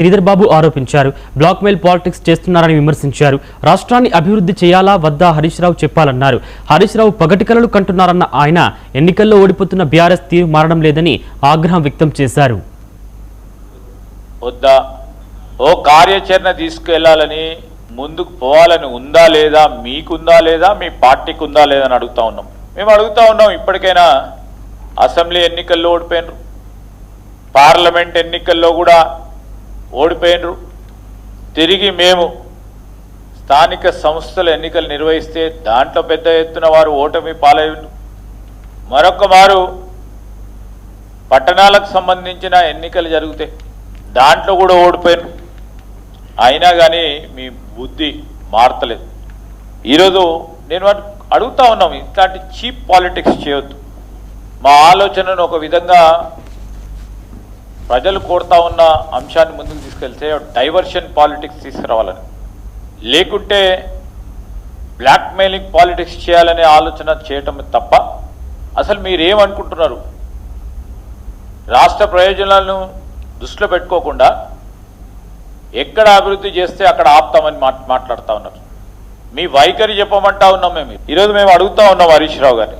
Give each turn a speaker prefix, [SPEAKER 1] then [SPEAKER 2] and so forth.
[SPEAKER 1] శ్రీధర్ బాబు ఆరోపించారు. Black mail politics చేస్తున్నారని విమర్శించారు. రాష్ట్రాన్ని అభివృద్ధి చేయాలా వద్దా హరీష్ రావు చెప్పాలన్నారు. హరీష్ రావు పగటి కలలు కంటున్నారన్న ఆయన ఎన్నికల్లో ఓడిపోతున్న బీఆర్ఎస్ తీరు మారడం లేదని ఆగ్రహం వ్యక్తం చేశారు.
[SPEAKER 2] వద్దా ఓ కార్యాచరణ తీసుకెళ్లాలని ముందుకు పోవాలని ఉందా లేదా, మీకుందా లేదా, మీ పార్టీకి ఉందా లేదా అని అడుగుతా ఉన్నాం. మేము అడుగుతా ఉన్నాం, ఇప్పటికైనా అసెంబ్లీ ఎన్నికల్లో ఓడిపోయినరు, పార్లమెంట్ ఎన్నికల్లో కూడా ఓడిపోయినరు. తిరిగి మేము స్థానిక సంస్థల ఎన్నికలు నిర్వహిస్తే దాంట్లో పెద్ద ఎత్తున వారు ఓటమి పాలయ్యారు. మరొక మారు పట్టణాలకు సంబంధించిన ఎన్నికలు జరుగుతాయి, దాంట్లో కూడా ఓడిపోయినారు. అయినా కానీ మీ బుద్ధి మారతలేదు. ఈరోజు నేను అడుగుతా ఉన్నాం, ఇట్లాంటి చీప్ పాలిటిక్స్ చేయొద్దు. మా ఆలోచనను ఒక విధంగా ప్రజలు కోరుతా ఉన్న అంశాన్ని ముందుకు తీసుకెళ్తే డైవర్షన్ పాలిటిక్స్ తీసుకురావాలని, లేకుంటే బ్లాక్మెయిలింగ్ పాలిటిక్స్ చేయాలనే ఆలోచన చేయటం తప్ప అసలు మీరేమనుకుంటున్నారు? రాష్ట్ర ప్రయోజనాలను దృష్టిలో పెట్టుకోకుండా ఎక్కడ అభివృద్ధి చేస్తే అక్కడ ఆపుతామని మాట్లాడుతూ ఉన్నారు. మీ వైఖరి చెప్పమంటా ఉన్నాం. మేము ఈరోజు అడుగుతా ఉన్నాం హరీష్ రావు గారిని,